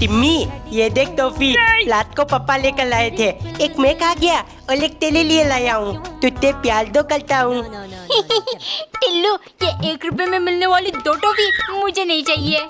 टिम्मी, ये देख टॉफी, रात को पापा लेकर लाए थे। एक मैं खा गया और एक तेरे लिए लाया हूँ। तुझे प्यार दो करता हूँ। टिल्लू, ये 1 रुपए में मिलने वाली 2 टॉफी मुझे नहीं चाहिए।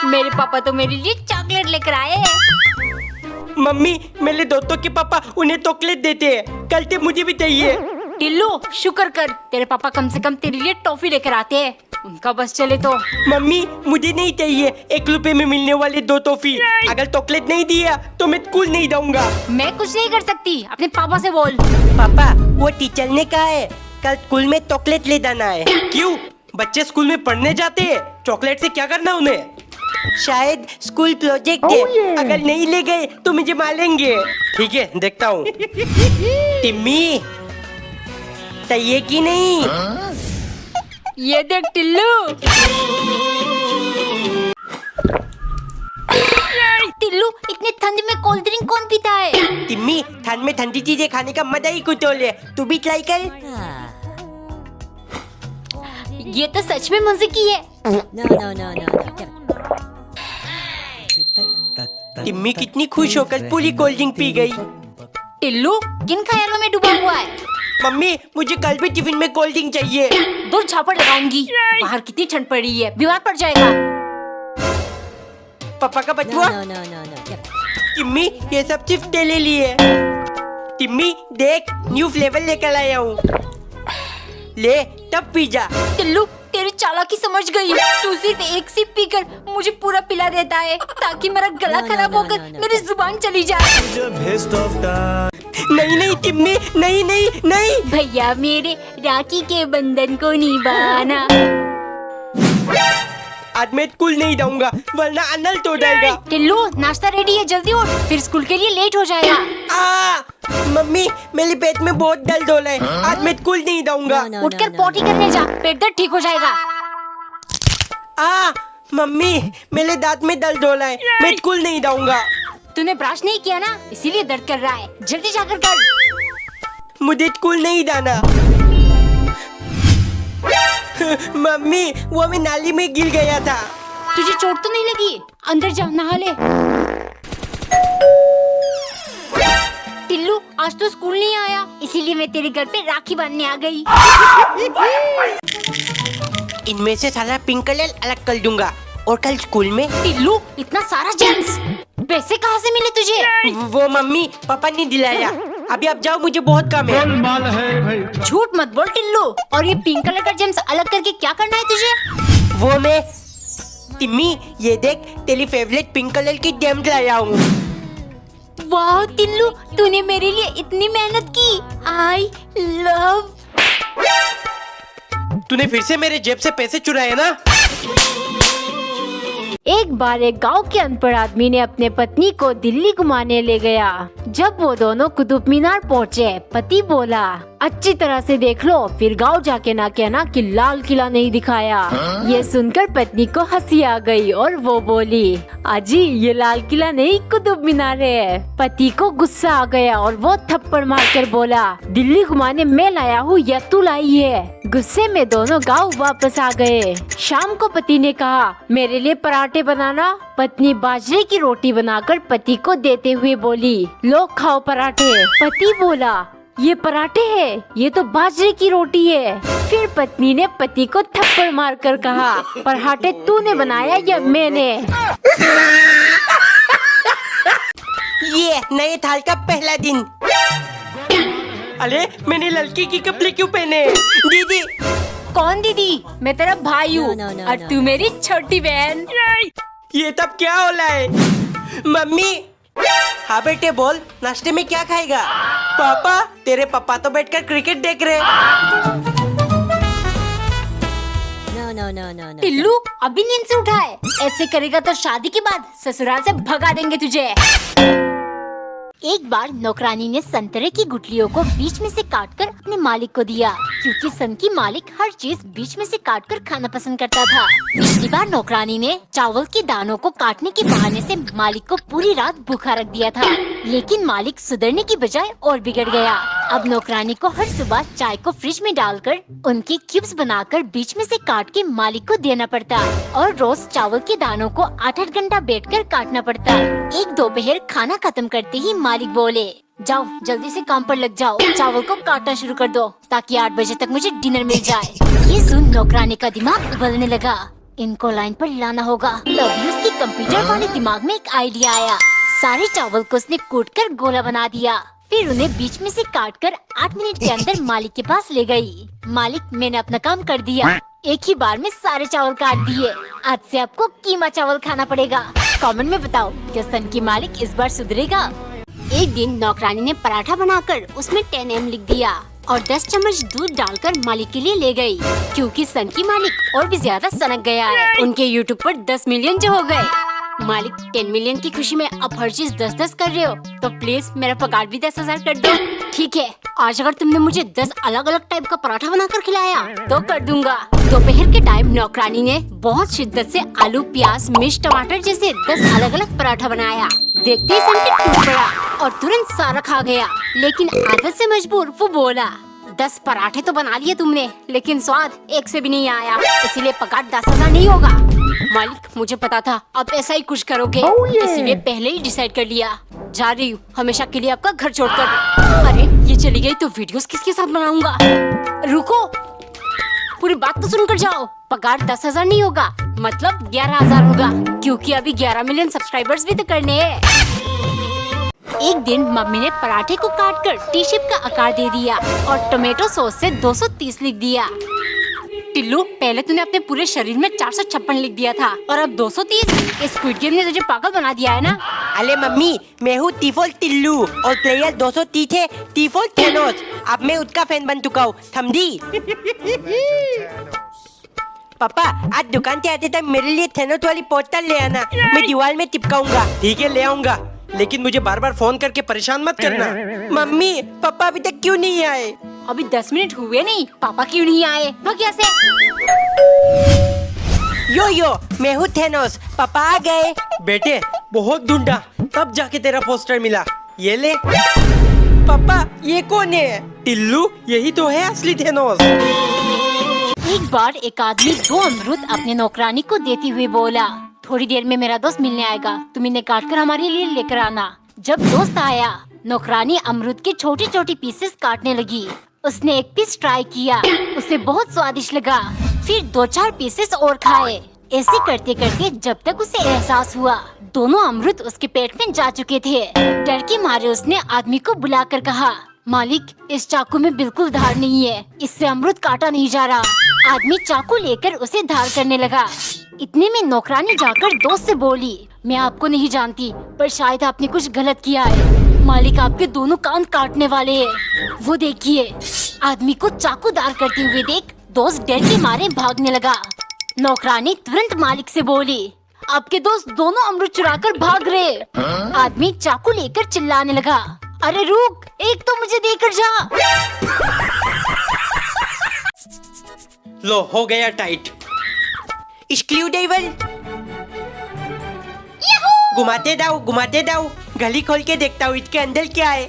मेरे पापा तो मेरे लिए चॉकलेट लेकर आए हैं। मम्मी, मेरे दोस्तों के पापा उन्हें चॉकलेट देते हैं। कल से मुझे भी चाहिए। टिल्लू, शुक्र कर, तेरे पापा कम से कम तेरे लिए टॉफी लेकर आते हैं। उनका बस चले तो। मम्मी, मुझे नहीं चाहिए 1 रुपए में मिलने वाले 2 टॉफी। अगर चॉकलेट नहीं दिया तो मैं स्कूल नहीं जाऊंगा। मैं कुछ नहीं कर सकती, अपने पापा से बोल। पापा, वो टीचर ने कहा है कल स्कूल में चॉकलेट ले जाना है। क्यों? बच्चे स्कूल में पढ़ने जाते हैं, चॉकलेट से क्या करना उन्हें? शायद स्कूल प्रोजेक्ट है। अगर नहीं ले गए तो मुझे मारेंगे। ठीक है, देखता हूँ। टिम्मी, चाहिए कि नहीं? ये देख टिल्लू। टिल्लू, इतने ठंड में कोल्ड ड्रिंक कौन पीता है? टिम्मी, ठंड में ठंडी चीजें खाने का मजा ही कुछ और है। तू भी ट्राई कर। ये तो सच में मजे की है। टिम्मी कितनी खुश होकर पूरी कोल्ड ड्रिंक पी गई। टिल्लू, किन ख्यालों में डूबा हुआ है? मम्मी, मुझे कल भी टिफिन में कोल्ड ड्रिंक चाहिए। 2 झापड़ लगाऊंगी। बाहर कितनी ठंड पड़ रही है, बीमार पड़ जाएगा। पापा का बचुआ। टिम्मी, ये सब सिर्फ तेरे लिए। टिम्मी, देख, न्यू फ्लेवर लेकर आया हूँ। ले, तब पी जा। टिल्लू, तेरी चालाकी समझ गई। तू सिर्फ 1 सिप पीकर मुझे पूरा पिला देता है ताकि मेरा गला खराब होकर मेरी जुबान चली जाए। नहीं नहीं टिम्मी, नहीं नहीं नहीं। भैया मेरे, राखी के बंधन को निभाना। आज मैं स्कूल नहीं जाऊंगा वरना अनल हो जाएगा। टिल्लू, नाश्ता रेडी है, जल्दी उठ, फिर स्कूल के लिए लेट हो जाएगा। मम्मी, मेरे पेट में बहुत दर्द हो रहा है। आज मैं स्कूल नहीं जाऊंगा। उठकर पॉटी करने जा, पेट दर्द ठीक हो जाएगा। मम्मी, मेरे दांत में दर्द हो रहा है। मैं स्कूल नहीं जाऊंगा। तूने ब्रश नहीं किया ना, इसीलिए दर्द कर रहा है। जल्दी जाकर कर। मुझे स्कूल नहीं जाना। मम्मी, वो मैं नाली में गिर गया था। तुझे चोट तो नहीं लगी? अंदर जा, नहा ले। टिल्लू, आज तो स्कूल नहीं आया, इसीलिए मैं तेरे घर पे राखी बांधने आ गई। इनमें से सारा पिंक कलर अलग कर दूंगा और कल स्कूल में। टिल्लू, इतना सारा जेम्स पैसे कहाँ से मिले तुझे? वो मम्मी पापा ने दिलाया। अभी आप जाओ, मुझे बहुत काम है। झूठ मत बोल टिल्लू। और ये पिंक कलर का जेम्स अलग करके क्या करना है तुझे? वो मैं। टिम्मी, ये देख, तेरी फेवरेट पिंक कलर की जेम्स लाया हूँ। वाह टिल्लू, तूने मेरे लिए इतनी मेहनत की। I love. तूने फिर से मेरे जेब से पैसे चुराए ना? एक बार एक गांव के अनपढ़ आदमी ने अपने पत्नी को दिल्ली घुमाने ले गया। जब वो दोनों कुतुब मीनार पहुँचे, पति बोला, अच्छी तरह से देख लो, फिर गांव जाके ना कहना कि लाल किला नहीं दिखाया। ये सुनकर पत्नी को हंसी आ गई और वो बोली, अजी ये लाल किला नहीं कुतुब मीनार है। पति को गुस्सा आ गया और वो थप्पड़ मारकर बोला, दिल्ली घुमाने मैं लाया हूँ या तू लाई है? गुस्से में दोनों गांव वापस आ गए। शाम को पति ने कहा, मेरे लिए पराठे बनाना। पत्नी बाजरे की रोटी बनाकर पति को देते हुए बोली, लो खाओ पराठे। पति बोला, ये पराठे है, ये तो बाजरे की रोटी है। फिर पत्नी ने पति को थप्पड़ मारकर कहा, पराठे तूने बनाया या मैंने? ये नए साल का पहला दिन। अरे, मैंने लड़की की कपड़े क्यों पहने? दीदी। कौन दीदी? मैं तेरा भाई हूँ और तू मेरी छोटी बहन। ये तब क्या हो रहा है? मम्मी। हाँ बेटे बोल, नाश्ते में क्या खाएगा? पापा, तेरे पापा तो बैठकर क्रिकेट देख रहे। टिल्लू, अभी नींद से उठा है? ऐसे करेगा तो शादी के बाद ससुराल से भगा देंगे तुझे। एक बार नौकरानी ने संतरे की गुठलियों को बीच में से काटकर अपने मालिक को दिया, क्योंकि सन की मालिक हर चीज बीच में से काटकर खाना पसंद करता था। पिछली बार नौकरानी ने चावल के दानों को काटने के बहाने से मालिक को पूरी रात भूखा रख दिया था, लेकिन मालिक सुधरने की बजाय और बिगड़ गया। अब नौकरानी को हर सुबह चाय को फ्रिज में डालकर उनके क्यूब्स बनाकर बीच में से काट के मालिक को देना पड़ता और रोज चावल के दानों को 8-8 घंटा बैठकर काटना पड़ता। एक दोपहर खाना खत्म करते ही मालिक बोले, जाओ जल्दी से काम पर लग जाओ, चावल को काटना शुरू कर दो ताकि 8 बजे तक मुझे डिनर मिल जाए। ये सुन नौकरानी का दिमाग उबलने लगा, इनको लाइन पर लाना होगा। तभी उसकी कंप्यूटर वाले दिमाग में एक आइडिया आया। सारे चावल को उसने कूटकर गोला बना दिया, फिर उन्हें बीच में से काटकर 8 मिनट के अंदर मालिक के पास ले गई। मालिक, मैंने अपना काम कर दिया, एक ही बार में सारे चावल काट दिए, आज से आपको कीमा चावल खाना पड़ेगा। कमेंट में बताओ क्या सन की मालिक इस बार सुधरेगा। एक दिन नौकरानी ने पराठा बनाकर उसमें 10 M लिख दिया और 10 चम्मच दूध डालकर मालिक के लिए ले गई, क्योंकि सन की मालिक और भी ज्यादा सनक गया है। उनके यूट्यूब पर 10 मिलियन जो हो गए। मालिक, 10 मिलियन की खुशी में अब हर चीज 10-10 कर रहे हो तो प्लीज मेरा पगार भी 10,000 कर दो। ठीक है, आज अगर तुमने मुझे 10 अलग अलग टाइप का पराठा बनाकर खिलाया तो कर दूंगा। दोपहर के टाइम नौकरानी ने बहुत शिद्दत से आलू, प्याज, मिर्च, टमाटर जैसे 10 अलग अलग पराठा बनाया। देखते ही सन के टूट पड़ा और तुरंत सारा खा गया। लेकिन आदत से मजबूर वो बोला, 10 पराठे तो बना लिए तुमने, लेकिन स्वाद एक से भी नहीं आया, इसीलिए पगार 10,000 नहीं होगा। मालिक, मुझे पता था आप ऐसा ही कुछ करोगे, इसीलिए पहले ही डिसाइड कर लिया। जा रही हूँ हमेशा के लिए आपका घर छोड़कर। अरे ये चली गई तो वीडियोस किसके साथ बनाऊंगा। रुको, पूरी बात तो सुनकर जाओ। पगार 10,000 नहीं होगा, मतलब 11,000 होगा, क्योंकि अभी 11 मिलियन सब्सक्राइबर्स भी तो करने हैं। एक दिन मम्मी ने पराठे को काटकर टी शेप का आकार दे दिया और टोमेटो सॉस से 230 लिख दिया। टिल्लू, पहले तूने अपने पूरे शरीर में 456 लिख दिया था और अब 230। इस स्क्विड गेम ने तुझे पागल बना दिया है ना। अरे मम्मी, मैं हूँ टिफोल्ट टिल्लू और प्लेयर 230 है टिफोल्ट थेनोस। अब मैं उसका फैन बन चुका हूँ, समझी? पापा, आज दुकान से आते टाइम मेरे लिए थेनोस वाली पोस्टर ले आना, मैं दीवार में चिपकाऊंगा। ठीक है, ले आऊंगा, लेकिन मुझे बार बार फोन करके परेशान मत करना। मम्मी, पापा अभी तक क्यों नहीं आए? अभी 10 मिनट हुए नहीं, पापा क्यों नहीं आए? भाग यहाँ से। यो, मैं हूँ थेनोस, पापा आ गए। बेटे, बहुत ढूंढा तब जाके तेरा पोस्टर मिला, ये ले। पापा, ये कौन है? टिल्लू, यही तो है असली थेनोस। एक बार एक आदमी 2 अमरूद अपने नौकरानी को देते हुए बोला, थोड़ी देर में मेरा दोस्त मिलने आएगा, तुम इन्हें काट कर हमारे लिए लेकर आना। जब दोस्त आया, नौकरानी अमरूद के छोटी छोटी पीसेस काटने लगी। उसने एक पीस ट्राई किया, उसे बहुत स्वादिष्ट लगा, फिर 2-4 पीसेस और खाए। ऐसे करते करते जब तक उसे एहसास हुआ दोनों अमरूद उसके पेट में जा चुके थे। डर के मारे उसने आदमी को बुलाकर कहा, मालिक, इस चाकू में बिल्कुल धार नहीं है, इससे अमरूद काटा नहीं जा रहा। आदमी चाकू लेकर उसे धार करने लगा। इतने में नौकरानी जाकर दोस्त से बोली, मैं आपको नहीं जानती, पर शायद आपने कुछ गलत किया है। मालिक आपके दोनों कान काटने वाले हैं। वो देखिए। आदमी को चाकूदार करते हुए देख दोस्त डर के मारे भागने लगा। नौकरानी तुरंत मालिक से बोली, आपके दोस्त दोनों अमरूद चुराकर भाग रहे। आदमी चाकू लेकर चिल्लाने लगा, अरे रुक, एक तो मुझे देकर जा। लो, हो गया टाइट। स्क्रू ड्राइवर, घुमाते जाओ, गली खोल के देखता हूँ इसके अंदर क्या है।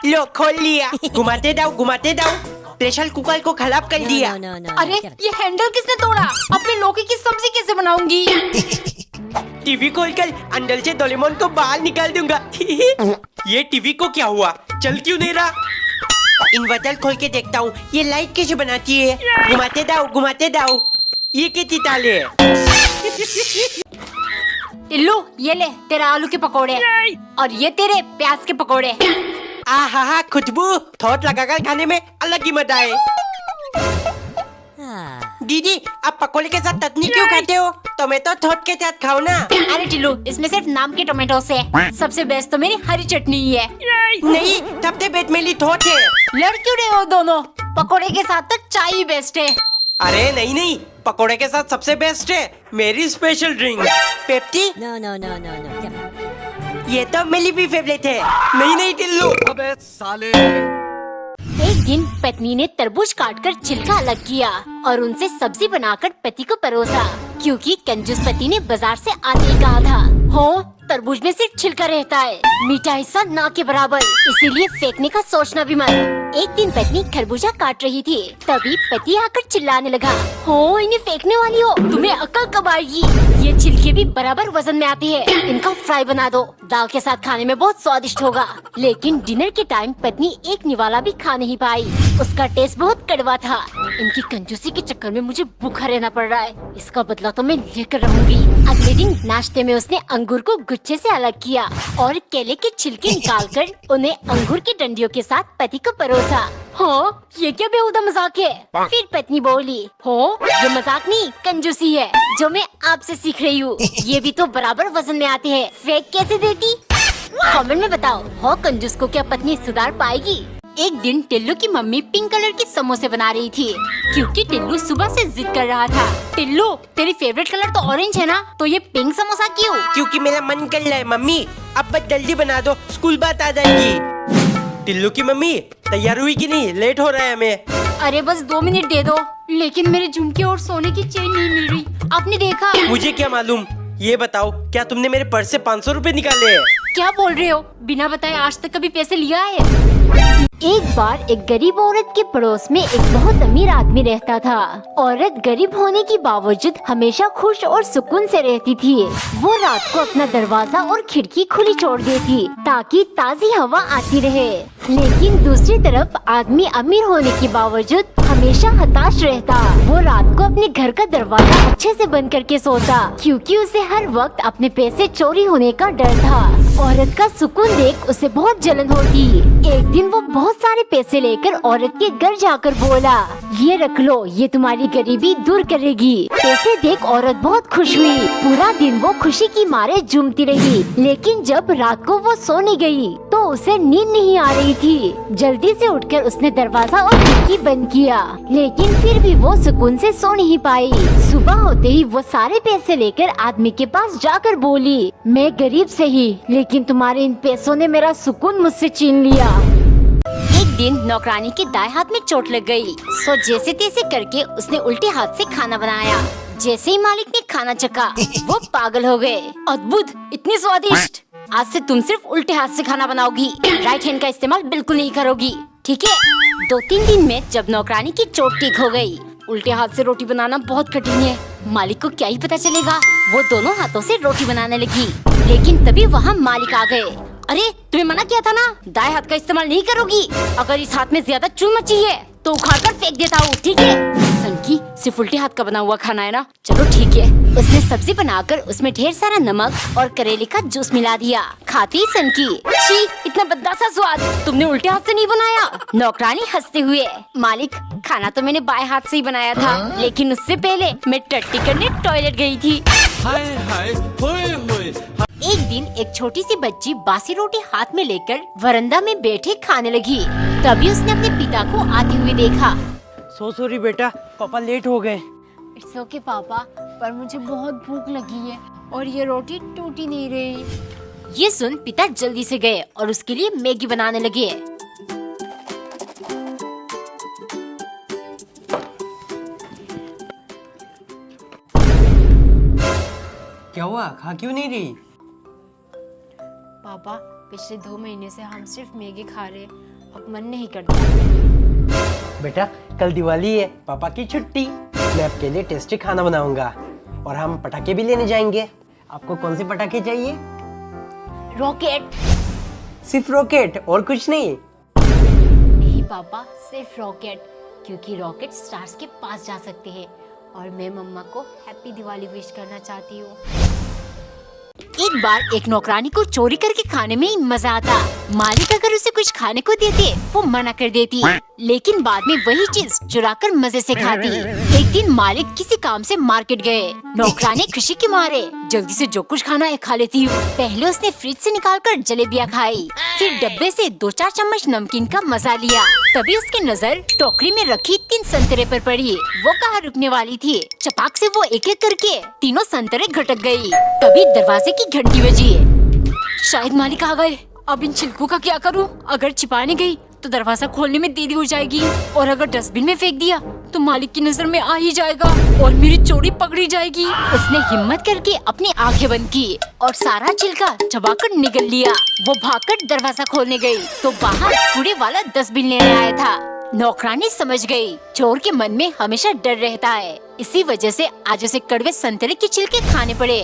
लो, खोल लिया। घुमाते जाओ, प्रेशर कुकर को खराब कर दिया। अरे ये हैंडल किसने तोड़ा? अपने लौकी की सब्जी कैसे बनाऊंगी? टीवी खोलकर अंदर से डोरेमोन को बाहर निकाल दूंगा। ये टीवी को क्या हुआ, चल क्यों नहीं रहा? इन्वर्टर खोल के देखता हूँ ये लाइट कैसे बनाती है। घुमाते जाओ, ये कैसी ताल है? टिल्लू, ये ले तेरा आलू के पकोड़े और ये तेरे प्याज के पकोड़े। आहा, खुशबू, थोट लगाकर खाने में अलग ही मजा है। दीदी, आप पकोड़े के साथ चटनी क्यों खाते हो? टोमेटो थोट के साथ खाओ ना। अरे टिल्लू, इसमें सिर्फ नाम के टोमेटो से, सबसे बेस्ट तो मेरी हरी चटनी ही है। नहीं, सबसे बेस्ट मेरी थोट है। लड़ क्यों रहे हो दोनों? पकोड़े के साथ तो चाय ही बेस्ट है। अरे नहीं, पकोड़े के साथ सबसे बेस्ट है मेरी स्पेशल ड्रिंक पेप्सी। No. ये तो मेरी भी फेवरेट है। नहीं टिल्लू। अबे साले। एक दिन पत्नी ने तरबूज काटकर छिलका अलग किया और उनसे सब्जी बनाकर पति को परोसा, क्योंकि कंजूस पति ने बाजार से आते ही कहा था, हो तरबूज में सिर्फ छिलका रहता है, मीठा हिस्सा ना के बराबर, इसीलिए फेंकने का सोचना भी मत। एक दिन पत्नी खरबूजा काट रही थी, तभी पति आकर चिल्लाने लगा, हो इन्हें फेंकने वाली हो, तुम्हें अकल कब आएगी? ये छिलके भी बराबर वजन में आते हैं, इनका फ्राई बना दो, दाल के साथ खाने में बहुत स्वादिष्ट होगा। लेकिन डिनर के टाइम पत्नी एक निवाला भी खा नहीं पाई, उसका टेस्ट बहुत कड़वा था। इनकी कंजूसी के चक्कर में मुझे भूखा रहना पड़ रहा है, इसका बदला तो मैं लेकर रहूंगी। अगले दिन नाश्ते में उसने अंगूर को गुच्छे से अलग किया और केले के छिलके निकालकर उन्हें अंगूर की डंडियों के साथ पति को परोसा। हो, ये क्या बेहुदा मजाक है? फिर पत्नी बोली, हो ये मजाक नहीं कंजूसी है जो मैं आपसे सीख रही हूँ। ये भी तो बराबर वजन में आते हैं, फेंक कैसे देती? कमेंट में बताओ, हो कंजूस को क्या पत्नी सुधार पाएगी? एक दिन टिल्लू की मम्मी पिंक कलर के समोसे बना रही थी, क्योंकि टिल्लू सुबह से जिद कर रहा था। टिल्लू, तेरी फेवरेट कलर तो ऑरेंज है ना, तो ये पिंक समोसा क्यों? क्योंकि मेरा मन कर रहा है मम्मी, अब बस जल्दी बना दो, स्कूल बात आ जाएगी। टिल्लू की मम्मी तैयार हुई कि नहीं? लेट हो रहा है हमें। अरे बस 2 मिनट दे दो, लेकिन मेरे झुमके और सोने की चेन नहीं मिल रही। आपने देखा? मुझे क्या मालूम, ये बताओ क्या तुमने मेरे पर्स से 500 रुपए निकाले हैं? क्या बोल रहे हो? बिना बताए आज तक कभी पैसे लिया है? एक बार एक गरीब औरत के पड़ोस में एक बहुत अमीर आदमी रहता था। औरत गरीब होने के बावजूद हमेशा खुश और सुकून से रहती थी। वो रात को अपना दरवाजा और खिड़की खुली छोड़ देती ताकि ताज़ी हवा आती रहे। लेकिन दूसरी तरफ आदमी अमीर होने के बावजूद हमेशा हताश रहता। वो रात को अपने घर का दरवाजा अच्छे से बंद करके सोता, क्योंकि उसे हर वक्त अपने पैसे चोरी होने का डर था। औरत का सुकून देख उसे बहुत जलन होती। एक दिन वो बहुत सारे पैसे लेकर औरत के घर जाकर बोला, ये रख लो, ये तुम्हारी गरीबी दूर करेगी। पैसे देख औरत बहुत खुश हुई। पूरा दिन वो खुशी की मारे झूमती रही। लेकिन जब रात को वो सोने गई तो उसे नींद नहीं आ रही थी। जल्दी से उठकर उसने दरवाजा और खिड़की बंद किया, लेकिन फिर भी वो सुकून से सो नहीं पाई। सुबह होते ही वो सारे पैसे लेकर आदमी के पास जाकर बोली, मैं गरीब सही, लेकिन तुम्हारे इन पैसों ने मेरा सुकून मुझसे छीन लिया। एक दिन नौकरानी के दाएं हाथ में चोट लग गई, सो जैसे तैसे करके उसने उल्टे हाथ से खाना बनाया। जैसे ही मालिक ने खाना चखा वो पागल हो गए। अद्भुत, इतनी स्वादिष्ट, आज से तुम सिर्फ उल्टे हाथ से खाना बनाओगी, राइट हैंड का इस्तेमाल बिल्कुल नहीं करोगी, ठीक है? 2-3 दिन में जब नौकरानी की चोट ठीक हो गई, उल्टे हाथ से रोटी बनाना बहुत कठिन है, मालिक को क्या ही पता चलेगा। वो दोनों हाथों से रोटी बनाने लगी, लेकिन तभी वहाँ मालिक आ गए। अरे तुम्हें मना किया था ना, दाएं हाथ का इस्तेमाल नहीं करोगी। अगर इस हाथ में ज्यादा चून मची है तो उखाड़ कर फेंक देता हूँ, ठीक है? सनकी, सिर्फ उल्टे हाथ का बना हुआ खाना है ना, चलो ठीक है। उसने सब्जी बनाकर उसमें ढेर सारा नमक और करेले का जूस मिला दिया। खाती सनकी, छी, इतना भद्दा सा स्वाद, तुमने उल्टे हाथ से नहीं बनाया? नौकरानी हंसते हुए, मालिक खाना तो मैंने बाएं हाथ से ही बनाया था, लेकिन उससे पहले मैं टट्टी करने टॉयलेट गई थी। हाय हाय होए होए। एक दिन एक छोटी सी बच्ची बासी रोटी हाथ में लेकर वरांदा में बैठे खाने लगी। तभी उसने अपने पिता को आते हुए देखा। सॉरी बेटा, पापा लेट हो गए। इट्स ओके पापा, पर मुझे बहुत भूख लगी है और ये रोटी टूट ही नहीं रही। ये सुन पिता जल्दी से गए और उसके लिए मैगी बनाने लगे। क्या हुआ, खा क्यों नहीं रही? पापा, पिछले 2 महीने से हम सिर्फ मैगी खा रहे, अब मन नहीं करता। बेटा कल दिवाली है, पापा की छुट्टी, मैं आपके लिए टेस्टी खाना बनाऊंगा और हम पटाखे भी लेने जाएंगे। आपको कौन से पटाखे चाहिए? रॉकेट। सिर्फ रॉकेट और कुछ नहीं? नहीं पापा, सिर्फ रॉकेट, क्योंकि रॉकेट स्टार्स के पास जा सकते हैं और मैं मम्मा को हैप्पी दिवाली विश करना चाहती हूँ। एक बार एक नौकरानी को चोरी करके खाने में ही मजा आता। मालिक अगर उसे कुछ खाने को देते वो मना कर देती, लेकिन बाद में वही चीज चुराकर मजे से खाती। एक दिन मालिक किसी काम से मार्केट गए। नौकरानी खुशी के मारे जल्दी से जो कुछ खाना है खा लेती हूँ। पहले उसने फ्रिज से निकालकर जलेबियाँ खाई, फिर डब्बे से 2-4 चम्मच नमकीन का मजा लिया। तभी उसकी नजर टोकरी में रखी 3 संतरे पर पड़ी। वो कहाँ रुकने वाली थी, चपाक से वो एक एक करके तीनों संतरे घटक गयी। तभी दरवाजे की घंटी बजी। शायद मालिक आ गए। अब इन छिलकों का क्या करूं? अगर छिपाने गई तो दरवाजा खोलने में देरी हो जाएगी, और अगर डस्टबिन में फेंक दिया तो मालिक की नजर में आ ही जाएगा और मेरी चोरी पकड़ी जाएगी। उसने हिम्मत करके अपनी आंखें बंद की और सारा छिलका चबाकर निगल लिया। वो भागकर दरवाजा खोलने गई तो बाहर कूड़े वाला डस्टबिन लेने आया था। नौकरानी समझ गई चोर के मन में हमेशा डर रहता है, इसी वजह से आज उसे कड़वे संतरे के छिलके खाने पड़े।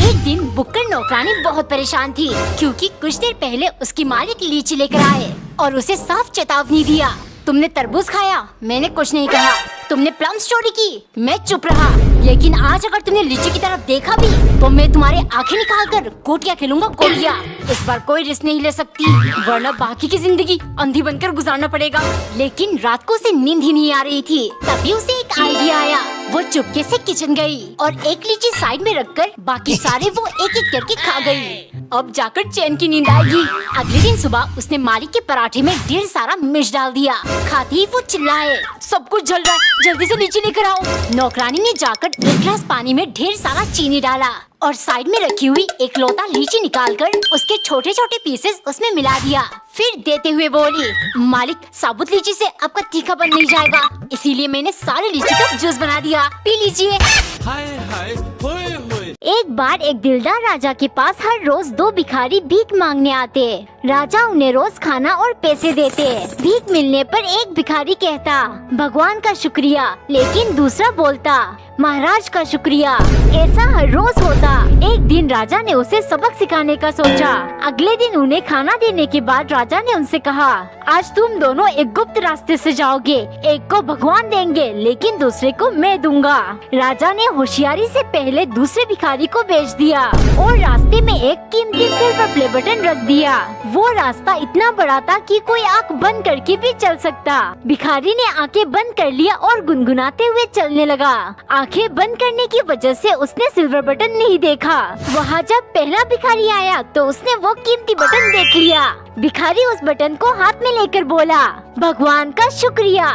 एक दिन बुक्कड़ नौकरानी बहुत परेशान थी क्योंकि कुछ देर पहले उसकी मालिक लीची लेकर आए और उसे साफ चेतावनी दिया, तुमने तरबूज खाया, मैंने कुछ नहीं कहा। तुमने प्लम्स चोरी की, मैं चुप रहा। लेकिन आज अगर तुमने लीची की तरफ देखा भी तो मैं तुम्हारे आंखें निकालकर गोटियां खेलूंगा, गोटियां। इस बार कोई रिस्क नहीं ले सकती वरना बाकी की जिंदगी अंधी बनकर गुजारना पड़ेगा। लेकिन रात को उसे नींद ही नहीं आ रही थी, तभी उसे एक आइडिया आया। वो चुपके से किचन गई और एक लीची साइड में रखकर बाकी सारे वो एक एक करके खा गई। अब जाकर चैन की नींद आएगी। अगले दिन सुबह उसने मालिक के पराठे में ढेर सारा मिर्च डाल दिया। खाते ही वो चिल्लाए, सब कुछ जल रहा है, जल्दी से लीची लेकर आओ। नौकरानी ने जाकर एक गिलास पानी में ढेर सारा चीनी डाला और साइड में रखी हुई एक लोटा लीची निकालकर उसके छोटे छोटे पीसेस उसमें मिला दिया। फिर देते हुए बोली, मालिक साबुत लीची से आपका तीखापन नहीं जाएगा, इसीलिए मैंने सारे लीची का जूस बना दिया, पी लीजिए। हाय हाय होए होए। एक बार एक दिलदार राजा के पास हर रोज 2 भिखारी भीख मांगने आते। राजा उन्हें रोज खाना और पैसे देते। भीख मिलने पर एक भिखारी कहता, भगवान का शुक्रिया, लेकिन दूसरा बोलता, महाराज का शुक्रिया। ऐसा हर रोज होता। एक दिन राजा ने उसे सबक सिखाने का सोचा। अगले दिन उन्हें खाना देने के बाद राजा ने उनसे कहा, आज तुम दोनों एक गुप्त रास्ते से जाओगे, एक को भगवान देंगे लेकिन दूसरे को मैं दूंगा। राजा ने होशियारी से पहले दूसरे भिखारी को भेज दिया और रास्ते में एक कीमती सिल्वर प्ले बटन रख दिया। वो रास्ता इतना बड़ा था कि कोई आंख बंद करके भी चल सकता। भिखारी ने आंखें बंद कर लिया और गुनगुनाते हुए चलने लगा। आंखें बंद करने की वजह से उसने सिल्वर बटन नहीं देखा। वहाँ जब पहला भिखारी आया तो उसने वो कीमती बटन देख लिया। भिखारी उस बटन को हाथ में लेकर बोला, भगवान का शुक्रिया।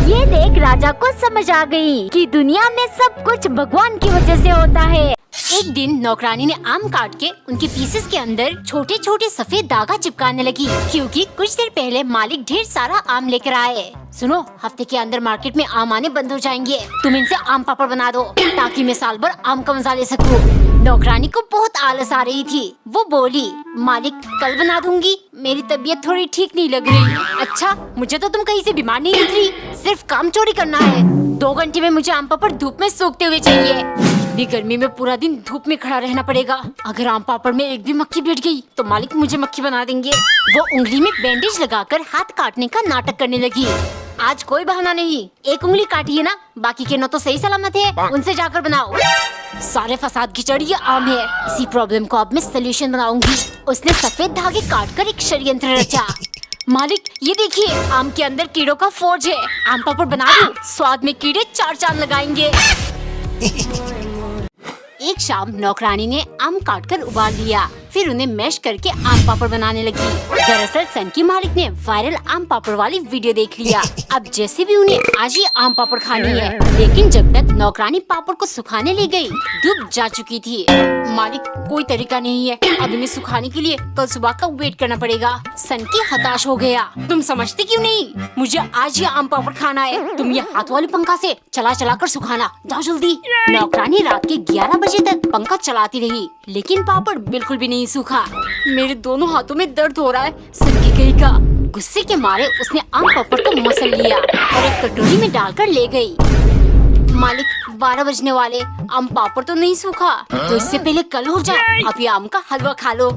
ये देख राजा को समझ आ गई कि दुनिया में सब कुछ भगवान की वजह से होता है। एक दिन नौकरानी ने आम काट के उनके पीसेस के अंदर छोटे छोटे सफेद धागा चिपकाने लगी क्योंकि कुछ देर पहले मालिक ढेर सारा आम लेकर आए। सुनो, हफ्ते के अंदर मार्केट में आम आने बंद हो जाएंगे, तुम इनसे आम पापड़ बना दो ताकि मैं साल भर आम का मजा ले सकूं। नौकरानी को बहुत आलस आ रही थी। वो बोली, मालिक कल बना दूंगी, मेरी तबीयत थोड़ी ठीक नहीं लग रही। अच्छा, मुझे तो तुम कहीं से बीमार नहीं दिख रही, सिर्फ काम चोरी करना है। 2 घंटे में मुझे आम पापड़ धूप में सूखते हुए चाहिए। इतनी गर्मी में पूरा दिन धूप में खड़ा रहना पड़ेगा। अगर आम पापड़ में एक भी मक्खी बैठ गई तो मालिक मुझे मक्खी बना देंगे। वो उंगली में बैंडेज लगाकर हाथ काटने का नाटक करने लगी। आज कोई बहाना नहीं, एक उंगली काटी है ना, बाकी के 9 तो सही सलामत है, उनसे जाकर बनाओ। सारे फसाद की जड़ ये आम है, इसी प्रॉब्लम को अब मैं सलूशन बनाऊंगी। उसने सफेद धागे काटकर एक षड्यंत्र रचा। मालिक ये देखिए, आम के अंदर कीड़ों का फौज है, आम पापड़ बना दो, स्वाद में कीड़े 4 चांद लगाएंगे। एक शाम नौकरानी ने आम काटकर उबाल लिया, फिर उन्हें मैश करके आम पापड़ बनाने लगी। दरअसल सन की मालिक ने वायरल आम पापड़ वाली वीडियो देख लिया। अब जैसे भी उन्हें आज ही आम पापड़ खानी है, लेकिन जब तक नौकरानी पापड़ को सुखाने ले गई, डूब जा चुकी थी। मालिक कोई तरीका नहीं है, अब इन्हें सुखाने के लिए कल सुबह का वेट करना पड़ेगा। सन की हताश हो गया, तुम समझते क्यों नहीं, मुझे आज ही आम पापड़ खाना है, तुम ये हाथ वाले पंखा से चला चला कर सुखाना, जाओ जल्दी। नौकरानी रात के 11 बजे तक पंखा चलाती रही, लेकिन पापड़ बिल्कुल भी नहीं सूखा। मेरे दोनों हाथों में दर्द हो रहा है, सन की कहीं का। गुस्से के मारे उसने आम पापड़ को मसल लिया और एक कटोरी में डालकर ले गई। मालिक 12 बजने वाले, आम पापड़ तो नहीं सूखा, तो इससे पहले कल हो जाए, आप ये आम का हलवा खा लो।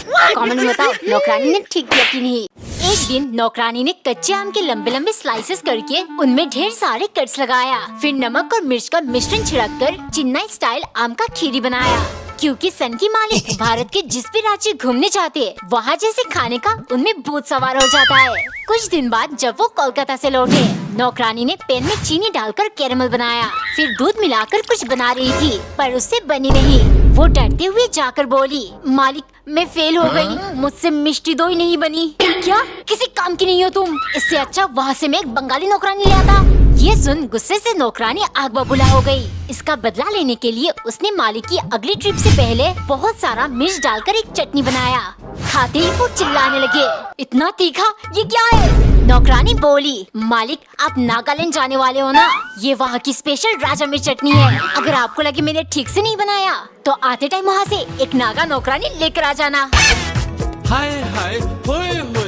कमेंट में बताओ नौकरानी ने ठीक किया कि नहीं। एक दिन नौकरानी ने कच्चे आम के लंबे लंबे स्लाइसेस करके उनमें ढेर सारे कट्स लगाया, फिर नमक और मिर्च का मिश्रण छिड़ककर चेन्नई स्टाइल आम का खीरी बनाया। क्योंकि सन की मालिक भारत के जिस भी राज्य घूमने जाते, वहाँ जैसे खाने का उनमें भूत सवार हो जाता है। कुछ दिन बाद जब वो कोलकाता से लौटे, नौकरानी ने पैन में चीनी डालकर कैरेमल बनाया, फिर दूध मिलाकर कुछ बना रही थी, पर उससे बनी नहीं। वो डरते हुए जाकर बोली, मालिक मैं फेल हो गई, मुझसे मिष्टी दोई नहीं बनी। क्या किसी काम की नहीं हो तुम, इससे अच्छा वहाँ से मैं एक बंगाली नौकरानी ले आता। ये सुन गुस्से से नौकरानी आग बबूला हो गई। इसका बदला लेने के लिए उसने मालिक की अगली ट्रिप से पहले बहुत सारा मिर्च डालकर एक चटनी बनाया। खाते ही वो चिल्लाने लगे, इतना तीखा, ये क्या है? नौकरानी बोली, मालिक आप नागालैंड जाने वाले हो ना, ये वहाँ की स्पेशल राजा मिर्च चटनी है। अगर आपको लगे मैंने ठीक से नहीं बनाया तो आते टाइम वहाँ से एक नागा नौकरानी लेकर आ जाना। हाय हाय होए होए